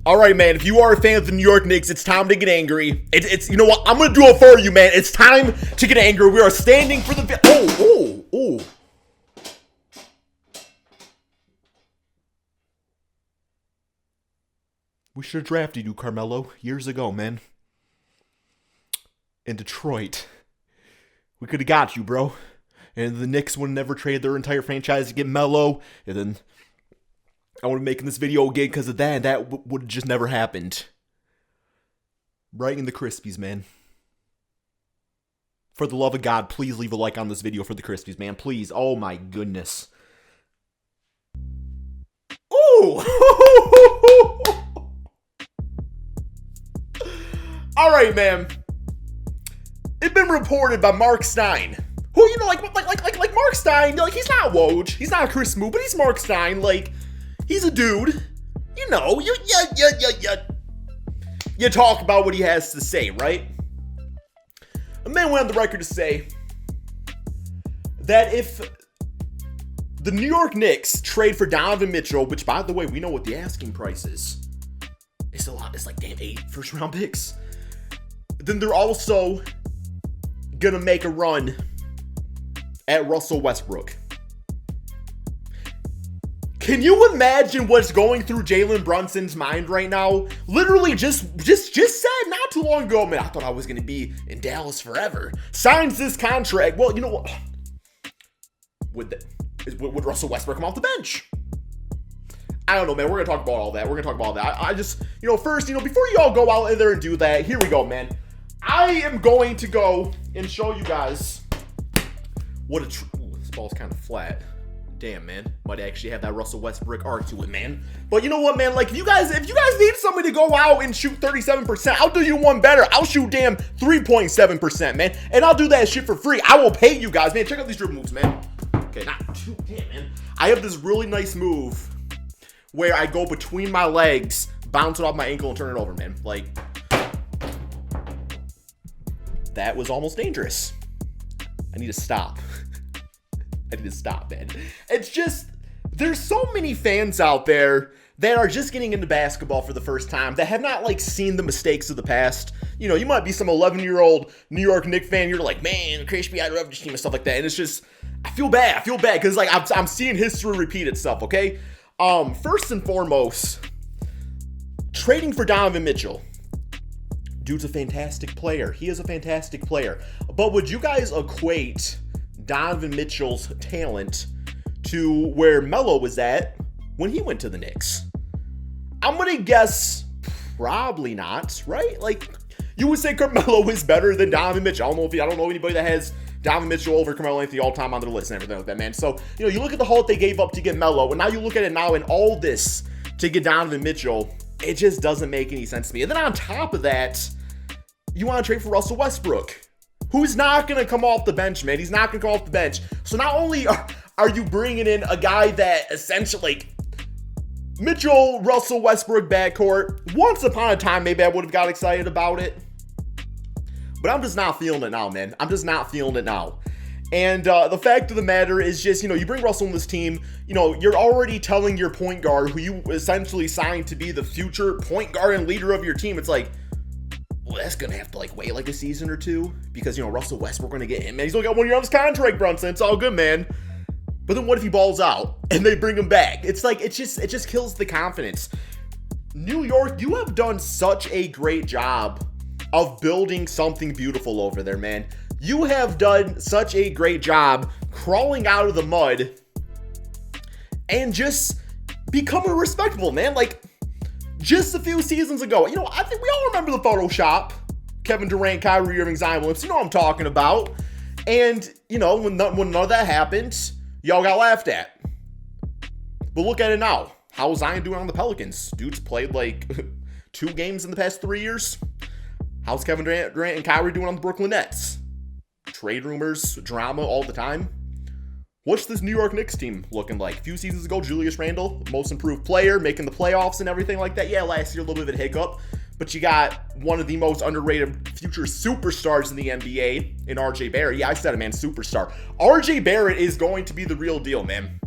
All right, man, if you are a fan of the New York Knicks, it's time to get angry. It's you know what? I'm going to do it for you, man. It's time to get angry. We are standing for the... Oh. We should have drafted you, Carmelo, years ago, man. In Detroit. We could have got you, bro. And the Knicks would have never traded their entire franchise to get Melo. And then I would have making this video again because of that. And that would have just never happened. Right in the Krispies, man. For the love of God, please leave a like on this video for the Krispies, man. Please. Oh, my goodness. Ooh! All right, man. It's been reported by Mark Stein, who, you know, like Mark Stein, like, he's not Woj, he's not Chris Smoot, but he's Mark Stein. Like, he's a dude. You know, you talk about what he has to say, right? A man went on the record to say that if the New York Knicks trade for Donovan Mitchell, which, by the way, we know what the asking price is. It's a lot. It's like, damn, 8 first-round picks. Then they're also gonna make a run at Russell Westbrook. Can you imagine what's going through Jalen Brunson's mind right now? Literally just said not too long ago, man, I thought I was gonna be in Dallas forever. Signs this contract. Well, you know what? Would Russell Westbrook come off the bench? I don't know, man. We're gonna talk about all that. I just, you know, first, you know, before you all go out there and do that, here we go, man. I am going to go and show you guys what this ball's kind of flat. Damn, man. Might actually have that Russell Westbrook arc to it, man. But you know what, man? Like, if you guys need somebody to go out and shoot 37%, I'll do you one better. I'll shoot damn 3.7%, man. And I'll do that shit for free. I will pay you guys, man. Check out these dribble moves, man. Okay, not too, damn, man. I have this really nice move where I go between my legs, bounce it off my ankle, and turn it over, man. Like, that was almost dangerous. I need to stop. Man. It's just, there's so many fans out there that are just getting into basketball for the first time that have not, like, seen the mistakes of the past. You know, you might be some 11-year-old New York Knicks fan. You're like, man, Crispy, I love this team and stuff like that. And it's just, I feel bad because, like, I'm seeing history repeat itself, okay? First and foremost, trading for Donovan Mitchell. Dude's a fantastic player. He is a fantastic player. But would you guys equate Donovan Mitchell's talent to where Melo was at when he went to the Knicks? I'm going to guess probably not, right? Like, you would say Carmelo is better than Donovan Mitchell. I don't know anybody that has Donovan Mitchell over Carmelo Anthony all time on their list and everything like that, man. So, you know, you look at the haul they gave up to get Melo, and now you look at it now and all this to get Donovan Mitchell, it just doesn't make any sense to me. And then on top of that, you want to trade for Russell Westbrook, who's not going to come off the bench, man. He's not going to come off the bench. So not only are you bringing in a guy that essentially, Mitchell, Russell Westbrook backcourt, once upon a time, maybe I would have got excited about it. But I'm just not feeling it now, man. I'm just not feeling it now. And the fact of the matter is just, you know, you bring Russell on this team, you know, you're already telling your point guard, who you essentially signed to be the future point guard and leader of your team, it's like, well, that's going to have to, like, wait, like, a season or two. Because, you know, Russell Westbrook, we're going to get him. Man, he's only got 1 year on his contract, Brunson. It's all good, man. But then what if he balls out and they bring him back? It's like, it just kills the confidence. New York, you have done such a great job of building something beautiful over there, man. You have done such a great job crawling out of the mud and just becoming respectable, man. Like, just a few seasons ago, you know, I think we all remember the Photoshop. Kevin Durant, Kyrie Irving, Zion Williamson, you know what I'm talking about. And, you know, when none of that happened, y'all got laughed at. But look at it now. How is Zion doing on the Pelicans? Dude's played like 2 games in the past 3 years. How's Kevin Durant and Kyrie doing on the Brooklyn Nets? Trade rumors, drama all the time. What's this New York Knicks team looking like? A few seasons ago, Julius Randle, most improved player, making the playoffs and everything like that. Yeah, last year, a little bit of a hiccup. But you got one of the most underrated future superstars in the NBA in RJ Barrett. Yeah, I said it, man, superstar. RJ Barrett is going to be the real deal, man.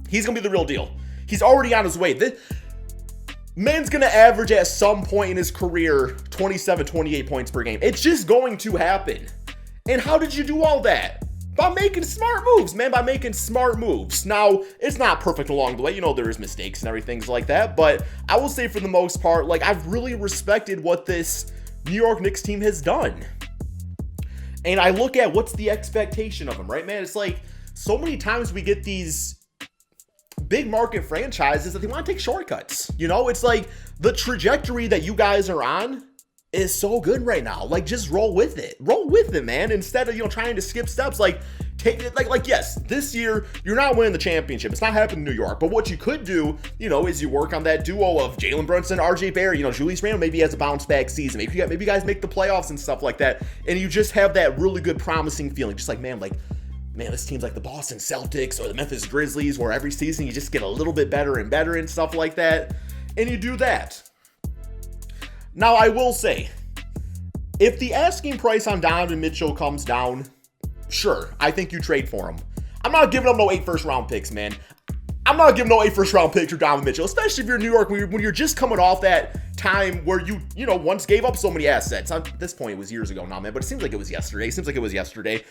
He's going to be the real deal. He's already on his way. man's going to average at some point in his career 27, 28 points per game. It's just going to happen. And how did you do all that? By making smart moves, man, by making smart moves. Now, it's not perfect along the way. You know, there is mistakes and everything like that. But I will say for the most part, like, I've really respected what this New York Knicks team has done. And I look at what's the expectation of them, right, man? It's like so many times we get these big market franchises that they want to take shortcuts. You know, it's like the trajectory that you guys are on is so good right now. Like, just roll with it. Roll with it, man. Instead of, you know, trying to skip steps, like, take it, like, yes, this year, you're not winning the championship. It's not happening in New York. But what you could do, you know, is you work on that duo of Jalen Brunson, RJ Barrett, you know, Julius Randle maybe has a bounce back season. Maybe you guys make the playoffs and stuff like that. And you just have that really good promising feeling. Just like, man, this team's like the Boston Celtics or the Memphis Grizzlies, where every season you just get a little bit better and better and stuff like that. And you do that. Now, I will say, if the asking price on Donovan Mitchell comes down, sure, I think you trade for him. I'm not giving up no 8 first-round picks, man. I'm not giving no 8 first-round picks for Donovan Mitchell, especially if you're in New York when you're just coming off that time where you know, once gave up so many assets. At this point, it was years ago now, man, but it seems like it was yesterday.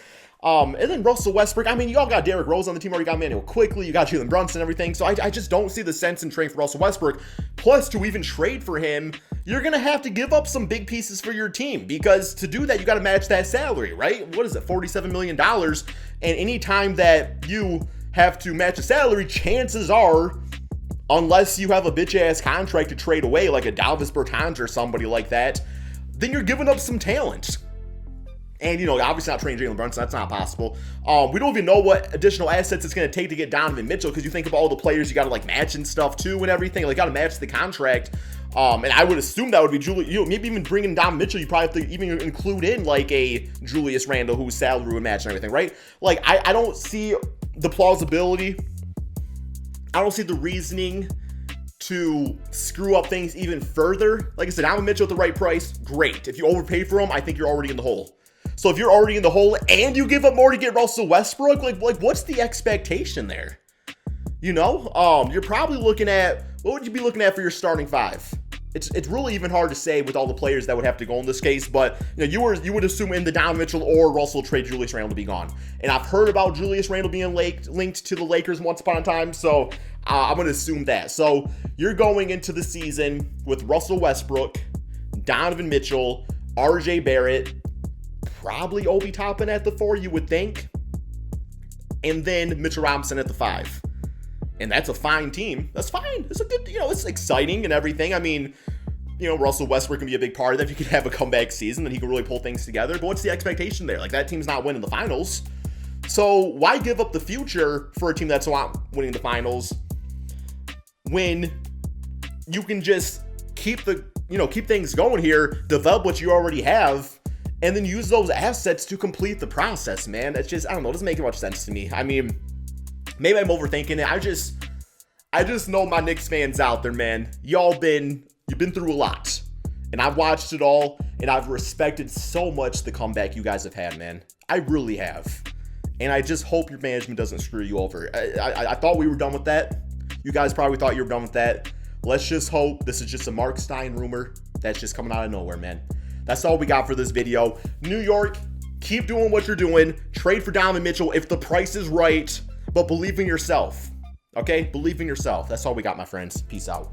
And then Russell Westbrook. I mean, you all got Derrick Rose on the team already, got Manuel quickly, you got Jalen Brunson and everything. So I just don't see the sense in trading for Russell Westbrook. Plus, to even trade for him, you're going to have to give up some big pieces for your team, because to do that, you got to match that salary, right? What is it, $47 million? And anytime that you have to match a salary, chances are, unless you have a bitch-ass contract to trade away, like a Davis Bertans or somebody like that, then you're giving up some talent. And, you know, obviously not trading Jalen Brunson. That's not possible. We don't even know what additional assets it's going to take to get Donovan Mitchell, because you think about all the players you got to, like, match and stuff, too, and everything. Like, got to match the contract. And I would assume that would be Julius. You know, maybe even bringing Donovan Mitchell, you probably have to even include in, like, a Julius Randle whose salary would match and everything, right? Like, I don't see the plausibility. I don't see the reasoning to screw up things even further. Like I said, Donovan Mitchell at the right price, great. If you overpay for him, I think you're already in the hole. So if you're already in the hole and you give up more to get Russell Westbrook, like what's the expectation there? You know, you're probably looking at, what would you be looking at for your starting 5? It's really even hard to say with all the players that would have to go in this case, but you know, you would assume in the Donovan Mitchell or Russell trade Julius Randle to be gone. And I've heard about Julius Randle being linked to the Lakers once upon a time, so I'm going to assume that. So you're going into the season with Russell Westbrook, Donovan Mitchell, RJ Barrett, probably Obi Toppin at the 4, you would think, and then Mitchell Robinson at the 5. And that's a fine team. That's fine. It's a good, you know, it's exciting and everything. I mean, you know, Russell Westbrook can be a big part of that. If he can have a comeback season, then he can really pull things together. But what's the expectation there? Like, that team's not winning the finals. So why give up the future for a team that's not winning the finals when you can just keep things going here, develop what you already have, and then use those assets to complete the process, man? That's just, I don't know, it doesn't make much sense to me. I mean, maybe I'm overthinking it. I just know my Knicks fans out there, man. You've been through a lot. And I've watched it all, and I've respected so much the comeback you guys have had, man. I really have. And I just hope your management doesn't screw you over. I thought we were done with that. You guys probably thought you were done with that. Let's just hope this is just a Mark Stein rumor that's just coming out of nowhere, man. That's all we got for this video. New York, keep doing what you're doing. Trade for Donovan Mitchell if the price is right, but believe in yourself. Okay? Believe in yourself. That's all we got, my friends. Peace out.